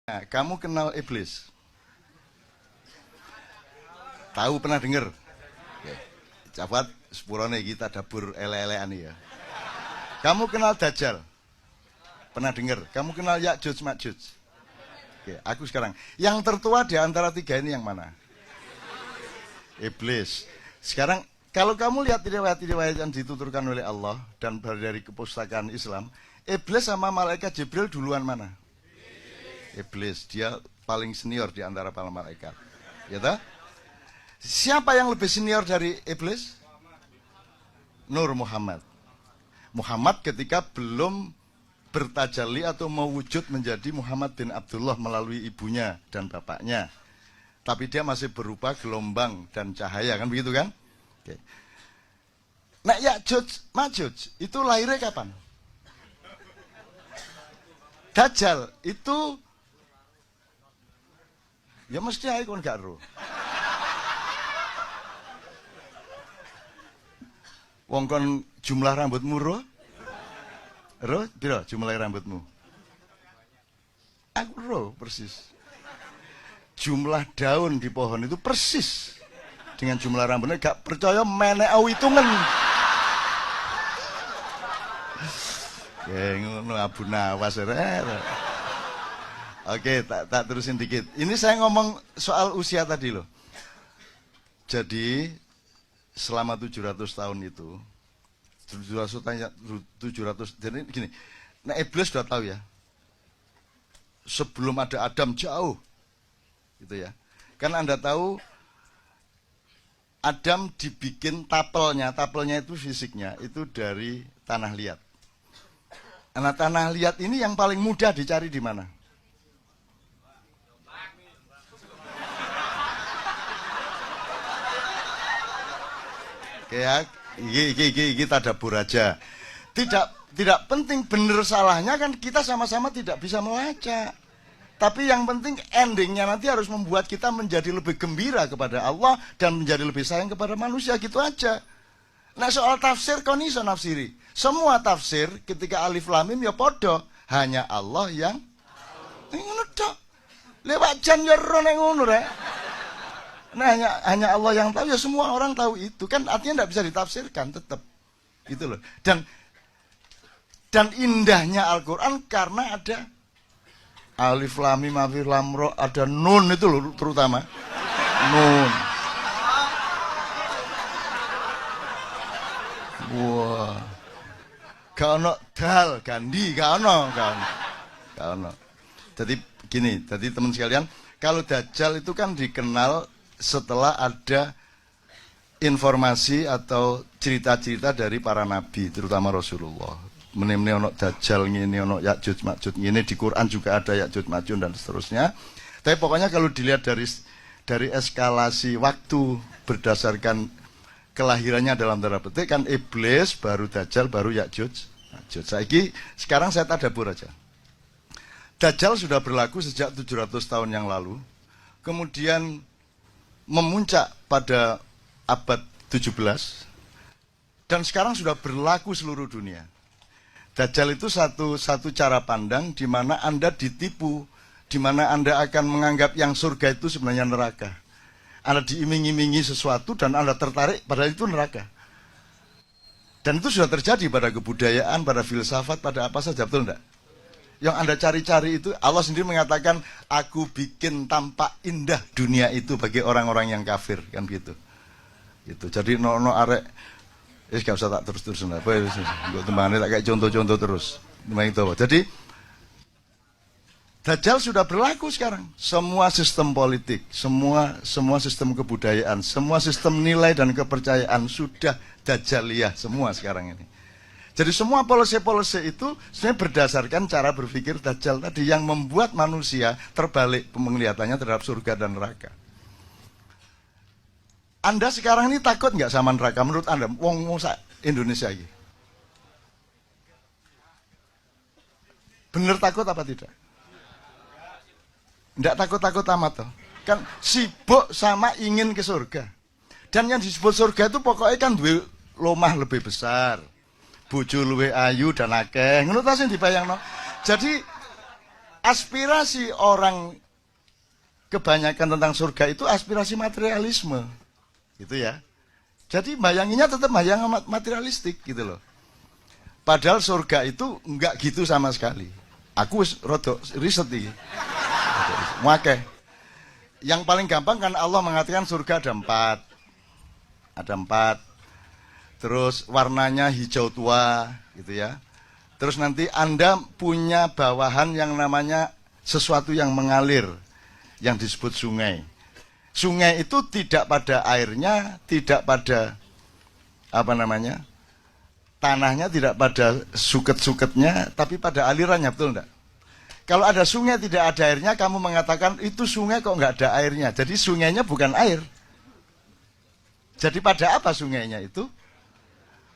Nah, kamu kenal iblis? Tahu, pernah dengar? Oke. Jabat sepurone kita dapur ele-elean ya. Kamu kenal Dajjal? Pernah dengar? Kamu kenal Ya'juj Ma'juj? Oke, aku sekarang. Yang tertua di antara tiga ini yang mana? Iblis. Sekarang kalau kamu lihat riwayat-riwayat yang dituturkan oleh Allah dan dari kepustakaan Islam, iblis sama malaikat Jibril duluan mana? Iblis. Dia paling senior di antara para malaikat. Ya toh? Siapa yang lebih senior dari iblis? Nur Muhammad. Muhammad ketika belum bertajalli atau mewujud menjadi Muhammad bin Abdullah melalui ibunya dan bapaknya. Tapi dia masih berupa gelombang dan cahaya, kan begitu kan? Oke. Nah, Ya'juj Ma'juj itu lahirnya kapan? Dajjal itu ya mesti ae kon gak ero. Wong kon jumlah rambutmu ro? Ro, piro jumlah rambutmu? Aku ro persis. Jumlah daun di pohon itu persis dengan jumlah rambutnya. Gak percaya menek hitungan. Ya ngono Abu Nawas. Oke, tak terusin dikit. Ini saya ngomong soal usia tadi loh. Jadi selama 700 tahun itu 700 jadi gini. Nah, iblis sudah tahu ya. Sebelum ada Adam jauh. Gitu ya. Kan Anda tahu Adam dibikin tapelnya itu fisiknya itu dari tanah liat. Nah, tanah liat ini yang paling mudah dicari di mana? Ya, kita dapur aja. Tidak penting benar salahnya kan kita sama-sama tidak bisa melacak. Tapi yang penting endingnya nanti harus membuat kita menjadi lebih gembira kepada Allah dan menjadi lebih sayang kepada manusia, gitu aja. Nah, soal tafsir kon iso nafsiri. Semua tafsir ketika alif lam mim ya podo, hanya Allah yang ngono tok. Lewat jan yo ro nek ngono rek. Nah, hanya Allah yang tahu, ya semua orang tahu itu. Kan artinya tidak bisa ditafsirkan tetap. Gitu loh. Dan indahnya Al-Quran karena ada alif lam mim alif lam ra, ada nun itu loh terutama. Nun. Wah. Gak ono dal, gandi, gak ono. Jadi gini, jadi teman sekalian, kalau Dajjal itu kan dikenal setelah ada informasi atau cerita-cerita dari para nabi, terutama Rasulullah. Menimni ono Dajjal ngene, ono Ya'juj Ma'juj ngene, di Quran juga ada Ya'juj Ma'juj dan seterusnya. Tapi pokoknya kalau dilihat dari eskalasi waktu berdasarkan kelahirannya dalam tanda petik kan iblis, baru Dajjal, baru Ya'juj Ma'juj. Sekarang saya tadabur aja. Dajjal sudah berlaku sejak 700 tahun yang lalu. Kemudian memuncak pada abad 17 dan sekarang sudah berlaku seluruh dunia. Dajjal itu satu cara pandang di mana Anda ditipu, di mana Anda akan menganggap yang surga itu sebenarnya neraka. Anda diiming-imingi sesuatu dan Anda tertarik padahal itu neraka. Dan itu sudah terjadi pada kebudayaan, pada filsafat, pada apa saja, betul enggak? Yang Anda cari-cari itu, Allah sendiri mengatakan, aku bikin tampak indah dunia itu bagi orang-orang yang kafir, kan gitu. Gitu. Jadi no arek, gak usah tak terus-terusan lah. Gue tembangannya tak kayak contoh-contoh terus. Jadi Dajjal sudah berlaku sekarang. Semua sistem politik, semua sistem kebudayaan, semua sistem nilai dan kepercayaan sudah Dajjaliyah semua sekarang ini. Jadi semua polisi-polisi itu sebenarnya berdasarkan cara berpikir Dajjal tadi yang membuat manusia terbalik penglihatannya terhadap surga dan neraka. Anda sekarang ini takut nggak sama neraka menurut Anda? Wong Indonesia ini. Bener takut apa tidak? Tidak takut-takut amat toh. Kan sibuk sama ingin ke surga. Dan yang disebut surga itu pokoknya kan duwe lomah lebih besar, bojo luwih ayu dan akeh. Ngono ta sing dibayangno. Jadi Aspirasi orang kebanyakan tentang surga itu aspirasi materialisme. Gitu ya. Jadi bayanginnya tetap bayang materialistik gitu loh. Padahal surga itu enggak gitu sama sekali. Aku rodok riset iki. Muakeh. Yang paling gampang kan Allah mengatakan surga ada 4. Ada 4. Terus warnanya hijau tua gitu ya. Terus nanti Anda punya bawahan yang namanya sesuatu yang mengalir, yang disebut sungai. Sungai itu tidak pada airnya, tidak pada tanahnya, tidak pada suket-suketnya, tapi pada alirannya, betul enggak? Kalau ada sungai tidak ada airnya, kamu mengatakan itu sungai kok enggak ada airnya. Jadi sungainya bukan air. Jadi pada apa sungainya itu?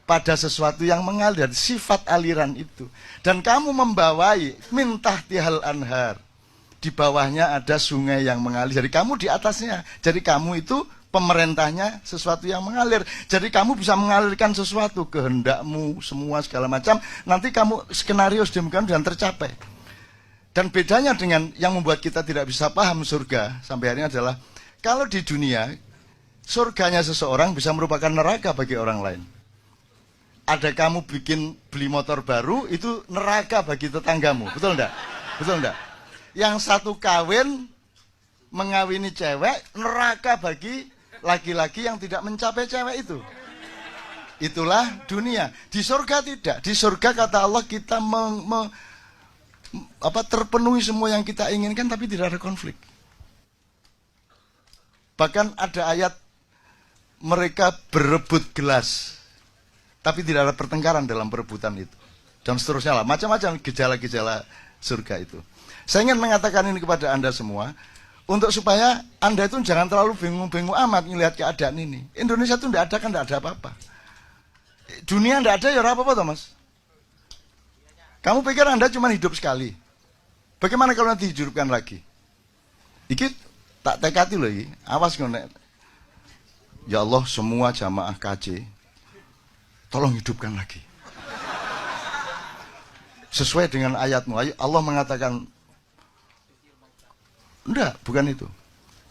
Pada sesuatu yang mengalir, sifat aliran itu. Dan kamu membawai mintah tihal anhar. Di bawahnya ada sungai yang mengalir. Jadi kamu di atasnya. Jadi kamu itu pemerintahnya sesuatu yang mengalir. Jadi kamu bisa mengalirkan sesuatu, kehendakmu, semua segala macam. Nanti kamu skenario sedemikian dan tercapai. Dan bedanya dengan yang membuat kita tidak bisa paham surga sampai hari ini adalah kalau di dunia, surganya seseorang bisa merupakan neraka bagi orang lain. Ada kamu beli motor baru, itu neraka bagi tetanggamu. Betul enggak? Betul enggak? Yang satu kawin, mengawini cewek, neraka bagi laki-laki yang tidak mencapai cewek itu. Itulah dunia. Di surga tidak. Di surga kata Allah kita terpenuhi semua yang kita inginkan, tapi tidak ada konflik. Bahkan ada ayat mereka berebut gelas, tapi tidak ada pertengkaran dalam perebutan itu. Dan seterusnya lah, macam-macam gejala-gejala surga itu. Saya ingin mengatakan ini kepada Anda semua, untuk supaya Anda itu jangan terlalu bingung-bingung amat melihat keadaan ini. Indonesia itu tidak ada kan tidak ada apa-apa. Dunia tidak ada ya apa-apa Thomas. Kamu pikir Anda cuma hidup sekali. Bagaimana kalau nanti dihidupkan lagi? Iki tak tekati loh ini. Awas ngonek. Ya Allah semua jamaah KJ tolong hidupkan lagi. Sesuai dengan ayatmu. Allah mengatakan, enggak, bukan itu.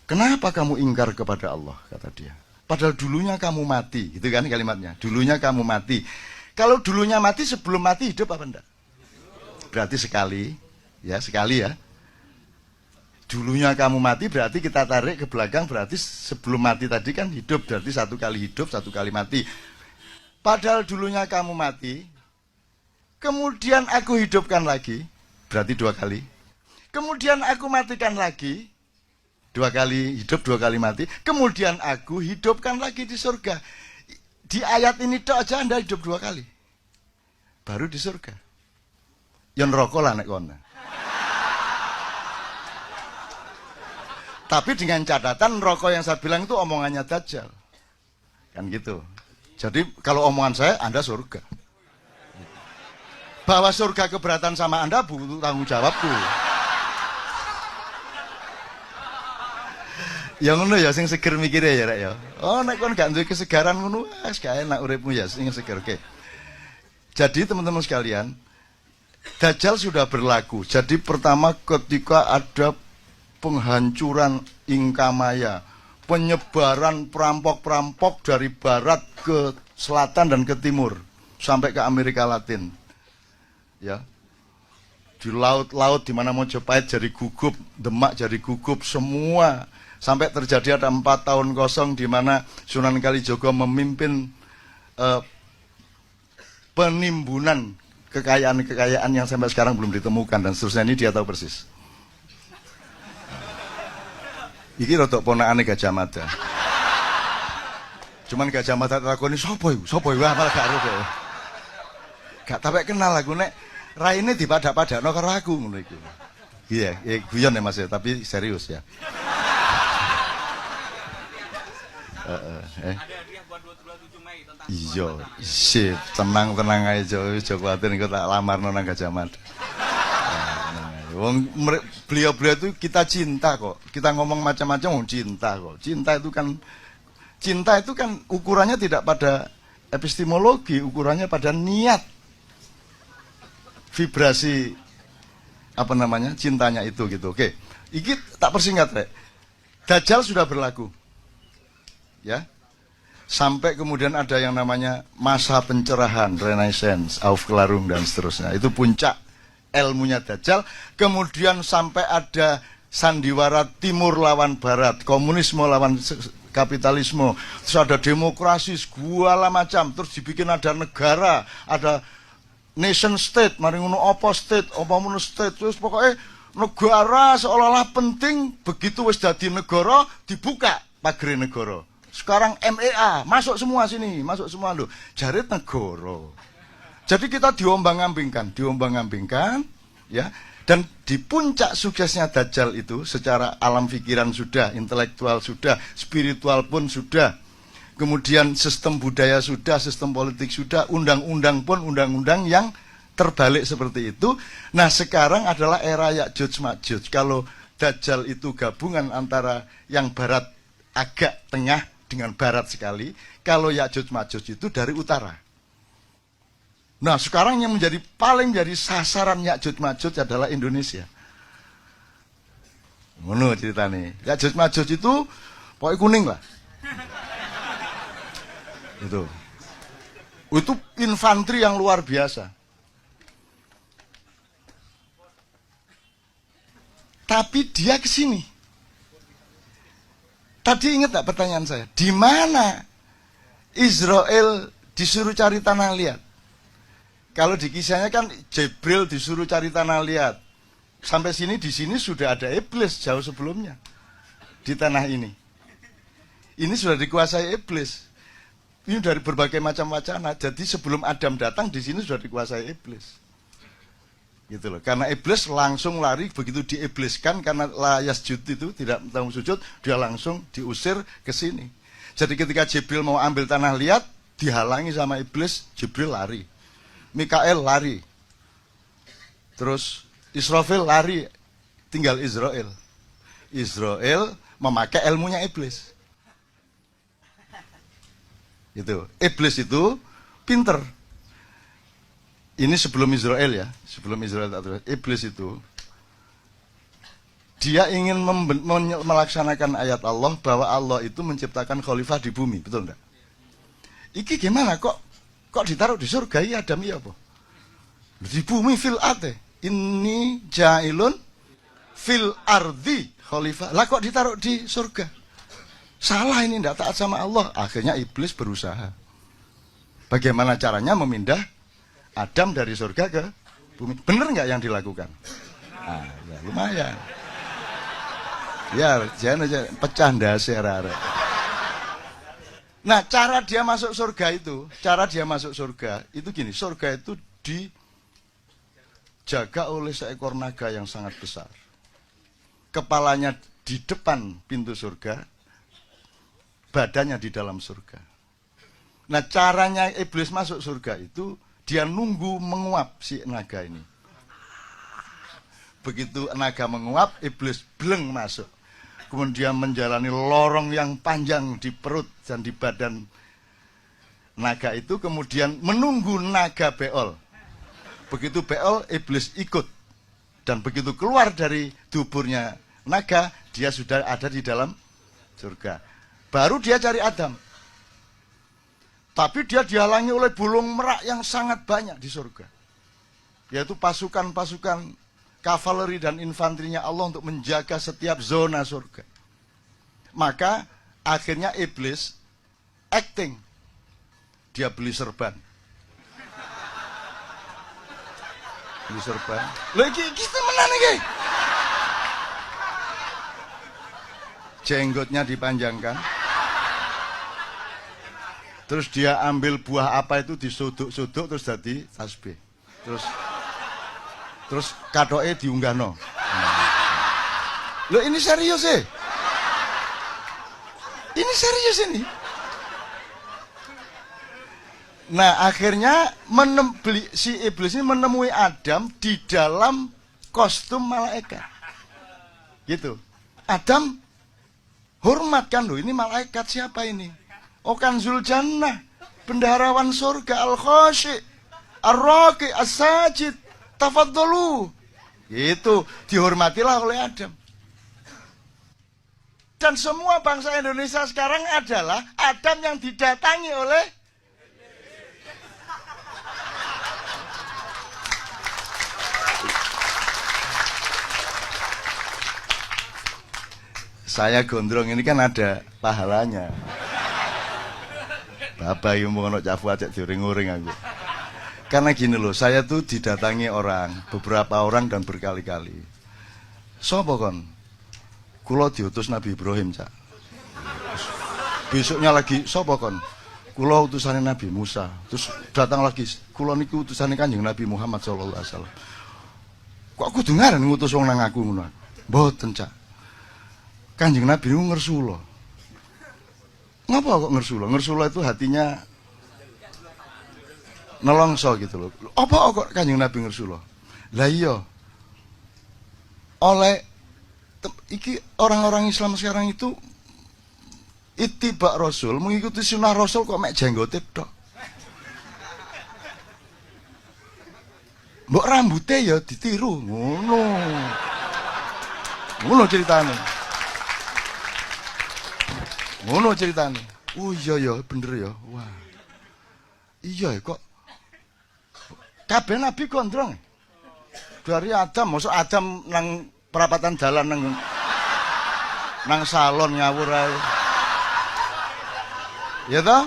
Kenapa kamu ingkar kepada Allah, kata dia. Padahal dulunya kamu mati, gitu kan kalimatnya. Dulunya kamu mati. Kalau dulunya mati, sebelum mati hidup apa enggak? Berarti sekali ya. Dulunya kamu mati berarti kita tarik ke belakang, berarti sebelum mati tadi kan hidup. Berarti satu kali hidup, satu kali mati. Padahal dulunya kamu mati, kemudian aku hidupkan lagi, berarti 2 kali. Kemudian aku matikan lagi, 2 kali hidup, 2 kali mati. Kemudian aku hidupkan lagi di surga. Di ayat ini tok aja Anda hidup 2 kali. Baru di surga. Yang rokok lah nek kono. Tapi dengan catatan rokok yang saya bilang itu omongannya Dajjal. Kan gitu. Jadi kalau omongan saya, Anda surga. Bahwa surga keberatan sama Anda butuh tanggung jawabku. Ya ngono ya sing seger mikire ya rek ya. Oh nek kon gak duwe kesegaran ngono wis gak enak uripmu ya sing seger. Oke. Jadi teman-teman sekalian, Dajjal sudah berlaku. Jadi pertama ketika ada penghancuran Inkamaya, penyebaran perampok-perampok dari barat ke selatan dan ke timur sampai ke Amerika Latin. Ya. Di laut-laut di mana Mojopahit jadi gugup, Demak jadi gugup, semua sampai terjadi ada 4 tahun kosong di mana Sunan Kalijogo memimpin penimbunan kekayaan-kekayaan yang sampai sekarang belum ditemukan dan seterusnya. Ini dia tahu persis. Iki rodok ponakane Gajah Mada. Cuman Gajah Mada takoni sapa iku? Sapa iku malah gak ero kok. Gak sampe kenal aku nek raine dipadak-padakno karo aku ngono iku. Iya, guyon ya Mas ya, tapi serius ya. Ada hadiah buat 27 Mei tentang iya, sip, tenang aja, aja kuatir engko tak lamarno nang Gajah Mada. Wong beliau-beliau itu kita cinta kok. Kita ngomong macam-macam wong cinta kok. Cinta itu kan ukurannya tidak pada epistemologi, ukurannya pada niat. Vibrasi apa namanya, cintanya itu gitu. Oke, iki tak persingkat Rek. Dajjal sudah berlaku, ya, sampai kemudian ada yang namanya masa pencerahan, Renaissance, Aufklärung dan seterusnya. Itu puncak ilmunya Dajjal. Kemudian sampai ada sandiwara timur lawan barat, komunisme lawan kapitalisme, terus ada demokrasi segala macam, terus dibikin ada negara, ada nation state, mari ngono apa state, apa ngono state, terus pokoknya negara seolah-olah penting. Begitu wis dadi negara dibuka pagere negara. Sekarang MEA masuk semua sini, masuk semua lho. Jarit negara. Jadi kita diombang-ambingkan, ya. Dan di puncak suksesnya Dajjal itu secara alam pikiran sudah, intelektual sudah, spiritual pun sudah. Kemudian sistem budaya sudah, sistem politik sudah, undang-undang pun undang-undang yang terbalik seperti itu. Nah, sekarang adalah era Ya'juj Ma'juj. Kalau Dajjal itu gabungan antara yang barat agak tengah dengan barat sekali, kalau Ya'juj Ma'juj itu dari utara. Nah, sekarang yang paling jadi sasaran Ya'juj Ma'juj adalah Indonesia. Ngono ceritanya. Ya'juj Ma'juj itu pokoknya kuning lah. Itu infanteri yang luar biasa. Tapi dia ke sini. Tadi ingat tak pertanyaan saya? Di mana Israel disuruh cari tanah liat? Kalau di kisahnya kan Jibril disuruh cari tanah liat. Sampai sini, di sini sudah ada iblis jauh sebelumnya. Di tanah ini. Ini sudah dikuasai iblis. Ini dari berbagai macam wacana. Jadi sebelum Adam datang, di sini sudah dikuasai iblis. Gitu loh. Karena iblis langsung lari, begitu diibliskan, karena la yasjud itu tidak tahu sujud, dia langsung diusir ke sini. Jadi ketika Jibril mau ambil tanah liat, dihalangi sama iblis, Jibril lari. Mikael lari, terus Israfil lari, tinggal Israel. Israel memakai ilmunya iblis. Itu iblis itu pinter. Ini sebelum Israel ya, sebelum Israel tak. Iblis itu dia ingin melaksanakan ayat Allah bahwa Allah itu menciptakan khalifah di bumi, betul enggak? Iki gimana kok ditaruh di surga ya Adam ya apa? Di bumi fil ate. Ini jailun fil ardi khalifah. Lah kok ditaruh di surga? Salah ini, tidak taat sama Allah. Akhirnya iblis berusaha. Bagaimana caranya memindah Adam dari surga ke bumi? Bener nggak yang dilakukan? Nah, ya lumayan. Ya, jangan aja pecah dasar. Nah, cara dia masuk surga itu gini, surga itu dijaga oleh seekor naga yang sangat besar. Kepalanya di depan pintu surga, badannya di dalam surga. Nah, caranya iblis masuk surga itu, dia nunggu menguap si naga ini. Begitu naga menguap, iblis bleng masuk. Kemudian menjalani lorong yang panjang di perut dan di badan naga itu, kemudian menunggu naga beol. Begitu beol, iblis ikut. Dan begitu keluar dari duburnya naga, dia sudah ada di dalam surga. Baru dia cari Adam. Tapi dia dihalangi oleh burung merak yang sangat banyak di surga. Yaitu pasukan-pasukan kavaleri dan infanterinya Allah untuk menjaga setiap zona surga. Maka akhirnya iblis acting. Dia beli serban. Beli serban. Loh kita menang nih. Jenggotnya dipanjangkan. Terus dia ambil buah apa itu, disuduk-suduk terus jadi tasbih. Terus katoke diunggahno. Loh ini serius sih. Ini serius ini. Nah, akhirnya si iblis ini menemui Adam di dalam kostum malaikat. Gitu. Adam hormat kan, loh ini malaikat siapa ini? Oh Kanzul Jannah, bendaharawan surga, al-khashi, ar-raqi, as-sajid, tafadhalu. Itu dihormatilah oleh Adam. Dan semua bangsa Indonesia sekarang adalah Adam yang didatangi oleh saya gondrong ini kan ada pahalanya. Bapak yang mau cafu aja diuring-uring aku. Karena gini loh, saya tuh didatangi orang, beberapa orang dan berkali-kali. Sopo kon? Kulo diutus Nabi Ibrahim, Cak. Besoknya lagi, sopo kon? Kulo utusannya Nabi Musa. Terus datang lagi, kulo niku utusannya Kanjeng Nabi Muhammad sallallahu alaihi wasallam. Kok aku dengaran ngutus wong nang aku ngono. Mboten, Cak. Kanjeng Nabi niku ngersula. Ngapa kok ngersula? Ngersula itu hatinya nelongso gitu loh. Apa kok Kanjeng Nabi ngersula? Lah iya. Oleh iki orang-orang Islam sekarang itu ittiba Rasul, mengikuti sunnah Rasul kok mek jenggote tok. Mbok rambutnya ya ditiru, ngono. Ngono ceritane. Ngono ceritane. Oh iya ya, bener ya. Wah. Iya kok. Kabeh nabi gondrong. Dari Adam, mosok Adam nang perapatan jalan nang salon ngawur ae. Ya toh?